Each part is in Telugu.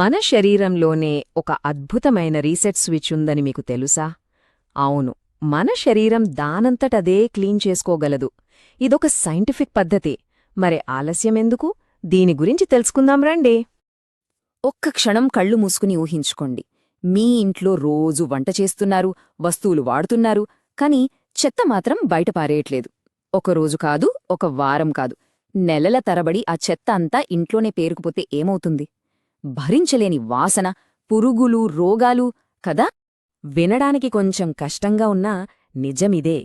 మన శరీరంలోనే ఒక అద్భుతమైన రీసెట్ స్విచ్ ఉందని మీకు తెలుసా? అవును, మన శరీరం దానంతటదే క్లీన్ చేసుకోగలదు. ఇదొక సైంటిఫిక్ పద్ధతి. మరి ఆలస్యమెందుకు? దీని గురించి తెలుసుకుందాం రండి. ఒక్క క్షణం కళ్ళు మూసుకుని ఊహించుకోండి. మీ ఇంట్లో రోజు వంట చేస్తున్నారు, వస్తువులు వాడుతున్నారు, కాని చెత్త మాత్రం బయట పారేయట్లేదు. ఒకరోజు కాదు, ఒక వారం కాదు, నెలల తరబడి ఆ చెత్త అంతా ఇంట్లోనే పేరుకుపోతే ఏమవుతుంది? భరించలేని వాసన, పురుగులు, రోగాలు కదా. వినడానికి కొంచెం కష్టంగా ఉన్నా నిజమిదే.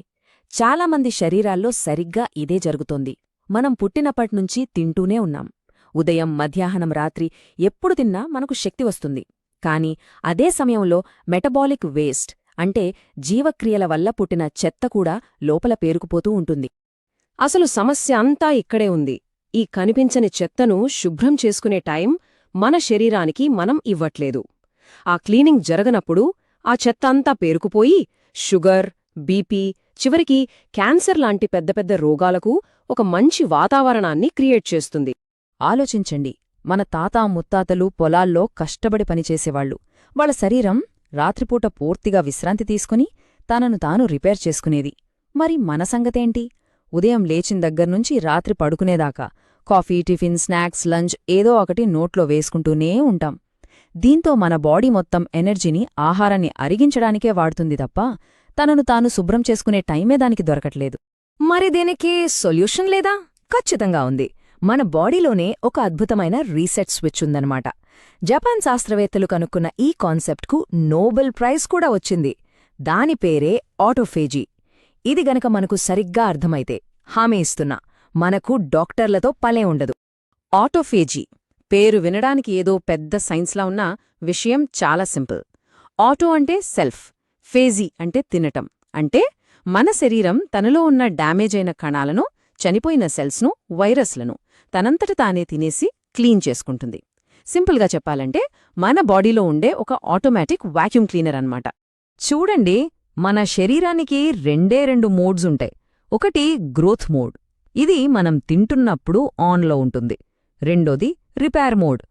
చాలామంది శరీరాల్లో సరిగ్గా ఇదే జరుగుతోంది. మనం పుట్టినప్పట్నుంచి తింటూనే ఉన్నాం. ఉదయం, మధ్యాహ్నం, రాత్రి ఎప్పుడు తిన్నా మనకు శక్తి వస్తుంది. కాని అదే సమయంలో మెటబాలిక్ వేస్ట్ అంటే జీవక్రియల వల్ల పుట్టిన చెత్త కూడా లోపల పేరుకుపోతూ ఉంటుంది. అసలు సమస్య అంతా ఇక్కడే ఉంది. ఈ కనిపించని చెత్తను శుభ్రం చేసుకునే టైం మన శరీరానికి మనం ఇవ్వట్లేదు. ఆ క్లీనింగ్ జరగనప్పుడు ఆ చెత్త అంతా పేరుకుపోయి షుగర్, బీపీ, చివరికి క్యాన్సర్ లాంటి పెద్ద పెద్ద రోగాలకు ఒక మంచి వాతావరణాన్ని క్రియేట్ చేస్తుంది. ఆలోచించండి, మన తాతా ముత్తాతలు పొలాల్లో కష్టపడి పనిచేసేవాళ్లు. వాళ్ళ శరీరం రాత్రిపూట పూర్తిగా విశ్రాంతి తీసుకుని తనను తాను రిపేర్ చేసుకునేది. మరి మన సంగతేంటి? ఉదయం లేచిన దగ్గర్నుంచి రాత్రి పడుకునేదాకా కాఫీ, టిఫిన్, స్నాక్స్, లంచ్ ఏదో ఒకటి నోట్లో వేసుకుంటూనే ఉంటాం. దీంతో మన బాడీ మొత్తం ఎనర్జీని ఆహారాన్ని అరిగించడానికే వాడుతుంది తప్ప తనను తాను శుభ్రం చేసుకునే టైమే దానికి దొరకట్లేదు. మరి దీనికి సొల్యూషన్ లేదా? ఖచ్చితంగా ఉంది. మన బాడీలోనే ఒక అద్భుతమైన రీసెట్ స్విచ్ ఉందన్నమాట. జపాన్ శాస్త్రవేత్తలు కనుక్కున్న ఈ కాన్సెప్ట్కు నోబెల్ ప్రైజ్ కూడా వచ్చింది. దాని పేరే ఆటోఫేజీ. ఇది గనక మనకు సరిగ్గా అర్థమైతే హామీ ఇస్తున్నా, మనకు డాక్టర్లతో పనే ఉండదు. ఆటోఫేజీ పేరు వినడానికి ఏదో పెద్ద సైన్స్లా ఉన్నా విషయం చాలా సింపుల్. ఆటో అంటే సెల్ఫ్, ఫేజీ అంటే తినటం. అంటే మన శరీరం తనలో ఉన్న డ్యామేజ్ అయిన కణాలను, చనిపోయిన సెల్స్ను, వైరస్లను తనంతట తానే తినేసి క్లీన్ చేసుకుంటుంది. సింపుల్గా చెప్పాలంటే మన బాడీలో ఉండే ఒక ఆటోమేటిక్ వాక్యూమ్ క్లీనర్ అన్నమాట. చూడండి, మన శరీరానికి రెండు మోడ్స్ ఉంటాయి. ఒకటి గ్రోత్ మోడ్. ఇది మనం తింటున్నప్పుడు ఆన్లో ఉంటుంది. రెండోది రిపేర్ మోడ్.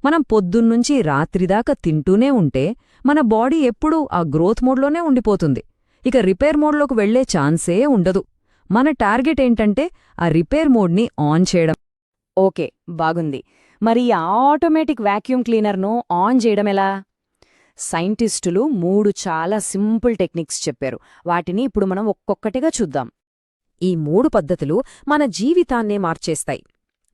మనం పొద్దున్నుంచి రాత్రిదాకా తింటూనే ఉంటే మన బాడీ ఎప్పుడూ ఆ గ్రోత్ మోడ్లోనే ఉండిపోతుంది. ఇక రిపేర్ మోడ్లోకి వెళ్లే ఛాన్సే ఉండదు. మన టార్గెట్ ఏంటంటే ఆ రిపేర్ మోడ్ని ఆన్ చేయడం. ఓకే, బాగుంది. మరి ఆ ఆటోమేటిక్ వాక్యూమ్ క్లీనర్ను ఆన్ చేయడమెలా? సైంటిస్టులు 3 చాలా సింపుల్ టెక్నిక్స్ చెప్పారు. వాటిని ఇప్పుడు మనం ఒక్కొక్కటిగా చూద్దాం. ఈ 3 పద్ధతులు మన జీవితాన్నే మార్చేస్తాయి.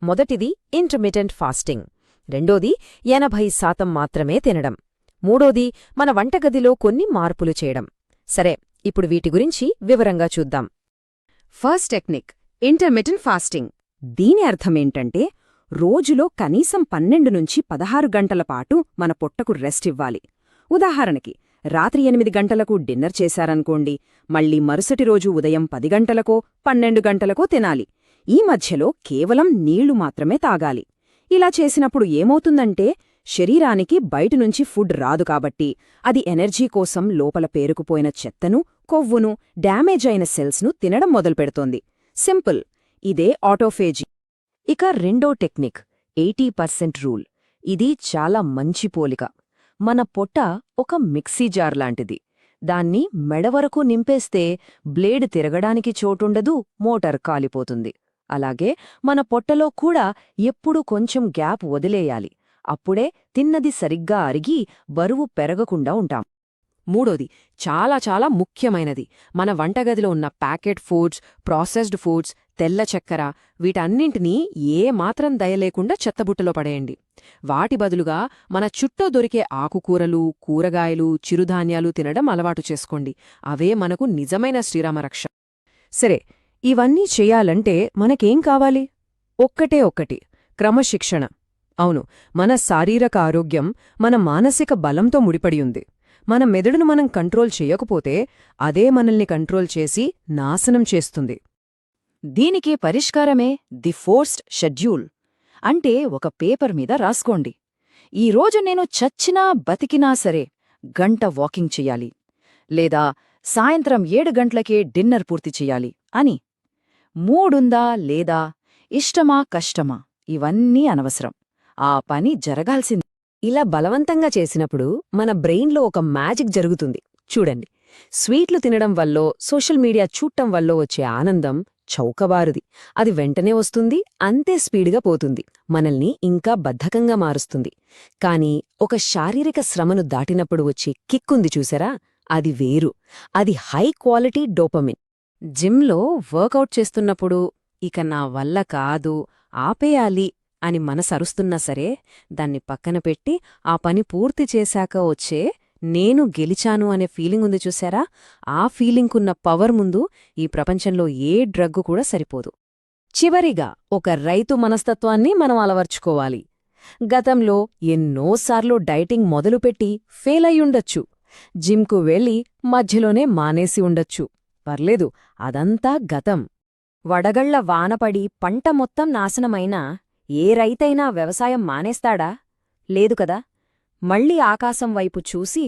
మొదటిది ఇంటర్మిటెంట్ ఫాస్టింగ్. రెండోది 80% మాత్రమే తినడం. మూడోది మన వంటగదిలో కొన్ని మార్పులు చేయడం. సరే, ఇప్పుడు వీటి గురించి వివరంగా చూద్దాం. First technique intermittent fasting. దీని అర్థమేంటంటే రోజులో కనీసం 12 నుంచి 16 గంటల పాటు మన పొట్టకు రెస్ట్ ఇవ్వాలి. ఉదాహరణకి రాత్రి 8 గంటలకు డిన్నర్ చేశారనుకోండి, మళ్ళీ మరుసటి రోజు ఉదయం 10 గంటలకో 12 గంటలకో తినాలి. ఈ మధ్యలో కేవలం నీళ్లు మాత్రమే తాగాలి. ఇలా చేసినప్పుడు ఏమవుతుందంటే శరీరానికి బయటనుంచి ఫుడ్ రాదు కాబట్టి అది ఎనర్జీ కోసం లోపల పేరుకుపోయిన చెత్తను, కొవ్వును, డ్యామేజ్ అయిన సెల్స్ను తినడం మొదలుపెడుతోంది. సింపుల్. ఇదే ఆటోఫేజీ. ఇక రెండో టెక్నిక్ 80% రూల్. ఇది చాలా మంచి పోలిక. మన పొట్ట ఒక మిక్సీ జార్ లాంటిది. దాన్ని మెడవరకు నింపేస్తే బ్లేడ్ తిరగడానికి చోటుండదు, మోటార్ కాలిపోతుంది. అలాగే మన పొట్టలో కూడా ఎప్పుడూ కొంచెం గ్యాప్ వదిలేయాలి. అప్పుడే తిన్నది సరిగ్గా అరిగి బరువు పెరగకుండా ఉంటాం. మూడోది చాలా చాలా ముఖ్యమైనది. మన వంటగదిలో ఉన్న ప్యాకెట్ ఫుడ్స్, ప్రాసెస్డ్ ఫుడ్స్, తెల్ల చక్కెర వీటన్నింటినీ ఏమాత్రం దయలేకుండా చెత్తబుట్టలో పడేయండి. వాటి బదులుగా మన చుట్టూ దొరికే ఆకుకూరలు, కూరగాయలు, చిరుధాన్యాలు తినడం అలవాటు చేసుకోండి. అవే మనకు నిజమైన శ్రీరామరక్ష. సరే, ఇవన్నీ చెయ్యాలంటే మనకేం కావాలి? ఒక్కటి క్రమశిక్షణ. అవును, మన శారీరక ఆరోగ్యం మన మానసిక బలంతో ముడిపడి ఉంది. మన మెదడును మనం కంట్రోల్ చేయకపోతే అదే మనల్ని కంట్రోల్ చేసి నాశనం చేస్తుంది. దీనికి పరిష్కారమే ది ఫోర్స్డ్ షెడ్యూల్. అంటే ఒక పేపర్ మీద రాసుకోండి, ఈరోజు నేను చచ్చినా బతికినా సరే గంట వాకింగ్ చెయ్యాలి, లేదా సాయంత్రం 7 గంటలకే డిన్నర్ పూర్తి చెయ్యాలి అని. మూడుందా లేదా, ఇష్టమా కష్టమా, ఇవన్నీ అనవసరం. ఆ పని జరగాల్సింది. ఇలా బలవంతంగా చేసినప్పుడు మన బ్రెయిన్లో ఒక మ్యాజిక్ జరుగుతుంది. చూడండి, స్వీట్లు తినడం వల్లో సోషల్ మీడియా చూడటం వల్లో వచ్చే ఆనందం చౌకబారుది. అది వెంటనే వస్తుంది, అంతే స్పీడ్గా పోతుంది, మనల్ని ఇంకా బద్ధకంగా మారుస్తుంది. కానీ ఒక శారీరక శ్రమను దాటినప్పుడు వచ్చే కిక్కుంది చూసారా, అది వేరు. అది హై క్వాలిటీ డోపమిన్. జిమ్లో వర్కౌట్ చేస్తున్నప్పుడు ఇక నా వల్ల కాదు, ఆపేయాలి అని మనసరుస్తున్నా సరే, దాన్ని పక్కన పెట్టి ఆ పని పూర్తి చేశాక వచ్చే నేను గెలిచాను అనే ఫీలింగ్ ఉంది చూసారా, ఆ ఫీలింగ్కున్న పవర్ ముందు ఈ ప్రపంచంలో ఏ డ్రగ్గు కూడా సరిపోదు. చివరిగా ఒక రైతు మనస్తత్వాన్ని మనం అలవర్చుకోవాలి. గతంలో ఎన్నోసార్లు డైటింగ్ మొదలుపెట్టి ఫెయిల్ అయ్యుండొచ్చు, జిమ్కు వెళ్ళి మధ్యలోనే మానేసి ఉండొచ్చు. పర్లేదు, అదంతా గతం. వడగళ్ల వానపడి పంట మొత్తం నాశనమైనా ఏ రైతైనా వ్యవసాయం మానేస్తాడా? లేదు కదా. మళ్ళీ ఆకాశం వైపు చూసి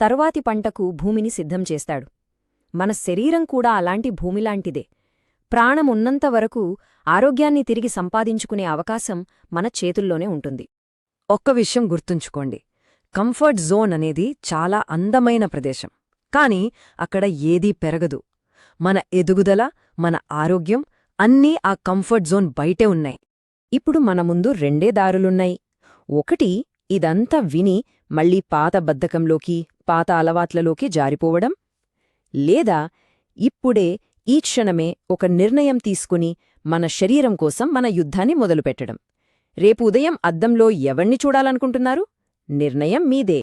తరువాతి పంటకు భూమిని సిద్ధం చేస్తాడు. మన శరీరం కూడా అలాంటి భూమిలాంటిదే. ప్రాణమున్నంతవరకు ఆరోగ్యాన్ని తిరిగి సంపాదించుకునే అవకాశం మన చేతుల్లోనే ఉంటుంది. ఒక్క విషయం గుర్తుంచుకోండి, కంఫర్ట్ జోన్ అనేది చాలా అందమైన ప్రదేశం, కాని అక్కడ ఏదీ పెరగదు. మన ఎదుగుదల, మన ఆరోగ్యం అన్నీ ఆ కంఫర్ట్ జోన్ బయటే ఉన్నాయి. ఇప్పుడు మన ముందు రెండే దారులున్నాయి. ఒకటి, ఇదంతా విని మళ్ళీ పాత బద్ధకంలోకి, పాత అలవాట్లలోకి జారిపోవడం. లేదా ఇప్పుడే ఈ క్షణమే ఒక నిర్ణయం తీసుకుని మన శరీరం కోసం మన యుద్ధాన్ని మొదలుపెట్టడం. రేపు ఉదయం అద్దంలో ఎవణ్ణి చూడాలనుకుంటున్నారు? నిర్ణయం మీదే.